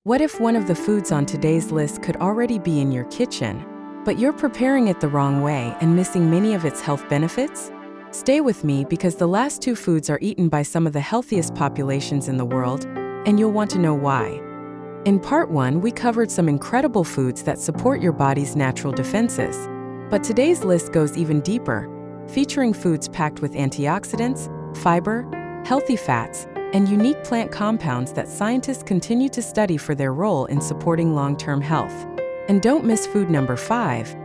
What if one of the foods on today's list could already be in your kitchen, but you're preparing it the wrong way and missing many of its health benefits? Stay with me because the last two foods are eaten by some of the healthiest populations in the world, and you'll want to know why. In part 1, we covered some incredible foods that support your body's natural defenses. But today's list goes even deeper, featuring foods packed with antioxidants, fiber, healthy fats, and unique plant compounds that scientists continue to study for their role in supporting long-term health. And don't miss food number 5.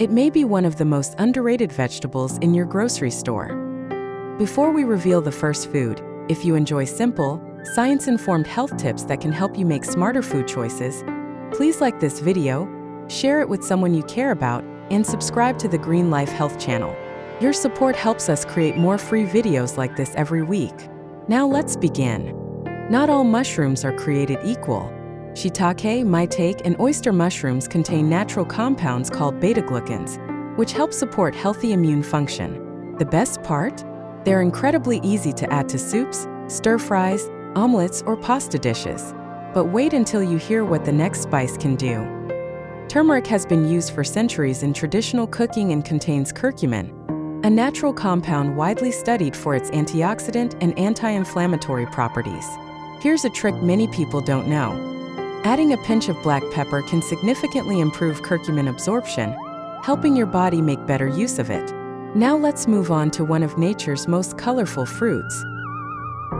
It may be one of the most underrated vegetables in your grocery store. Before we reveal the first food, if you enjoy simple, science-informed health tips that can help you make smarter food choices, please like this video, share it with someone you care about, and subscribe to the Green Life Health channel. Your support helps us create more free videos like this every week. Now let's begin. Not all mushrooms are created equal. Shiitake, maitake, and oyster mushrooms contain natural compounds called beta-glucans, which help support healthy immune function. The best part? They're incredibly easy to add to soups, stir-fries, omelets, or pasta dishes. But wait until you hear what the next spice can do. Turmeric has been used for centuries in traditional cooking and contains curcumin, a natural compound widely studied for its antioxidant and anti-inflammatory properties. Here's a trick many people don't know. Adding a pinch of black pepper can significantly improve curcumin absorption, helping your body make better use of it. Now let's move on to one of nature's most colorful fruits.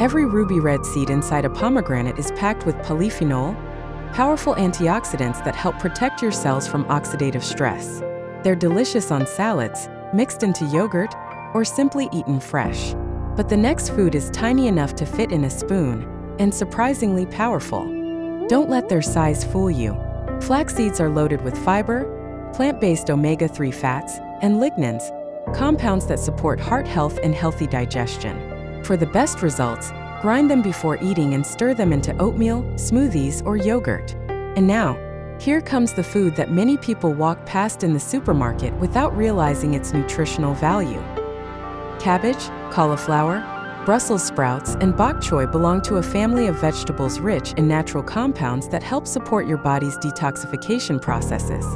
Every ruby red seed inside a pomegranate is packed with polyphenol, powerful antioxidants that help protect your cells from oxidative stress. They're delicious on salads, mixed into yogurt, or simply eaten fresh. But the next food is tiny enough to fit in a spoon, and surprisingly powerful. Don't let their size fool you. Flax seeds are loaded with fiber, plant-based omega-3 fats, and lignans, compounds that support heart health and healthy digestion. For the best results, grind them before eating and stir them into oatmeal, smoothies, or yogurt. And now, here comes the food that many people walk past in the supermarket without realizing its nutritional value. Cabbage, cauliflower, Brussels sprouts, and bok choy belong to a family of vegetables rich in natural compounds that help support your body's detoxification processes.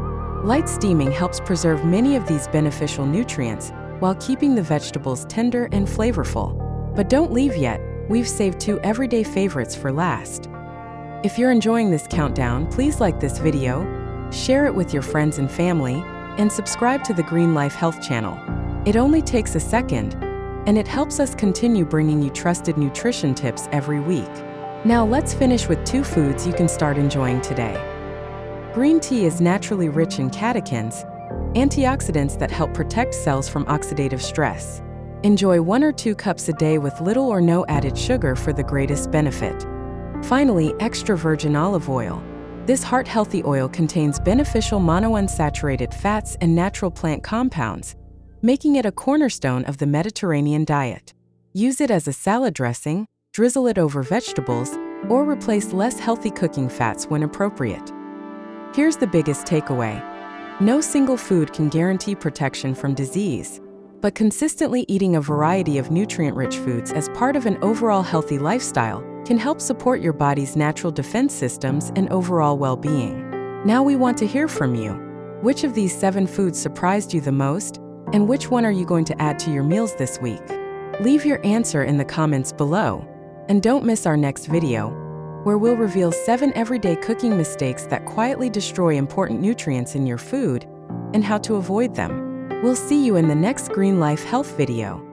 Light steaming helps preserve many of these beneficial nutrients while keeping the vegetables tender and flavorful. But don't leave yet, we've saved 2 everyday favorites for last. If you're enjoying this countdown, please like this video, share it with your friends and family, and subscribe to the Green Life Health channel. It only takes a second, and it helps us continue bringing you trusted nutrition tips every week. Now let's finish with 2 foods you can start enjoying today. Green tea is naturally rich in catechins, antioxidants that help protect cells from oxidative stress. Enjoy 1 or 2 cups a day with little or no added sugar for the greatest benefit. Finally, extra virgin olive oil. This heart-healthy oil contains beneficial monounsaturated fats and natural plant compounds, making it a cornerstone of the Mediterranean diet. Use it as a salad dressing, drizzle it over vegetables, or replace less healthy cooking fats when appropriate. Here's the biggest takeaway. No single food can guarantee protection from disease, but consistently eating a variety of nutrient-rich foods as part of an overall healthy lifestyle can help support your body's natural defense systems and overall well-being. Now we want to hear from you. Which of these 7 foods surprised you the most, and which one are you going to add to your meals this week? Leave your answer in the comments below. And don't miss our next video, where we'll reveal 7 everyday cooking mistakes that quietly destroy important nutrients in your food and how to avoid them. We'll see you in the next Green Life Health video.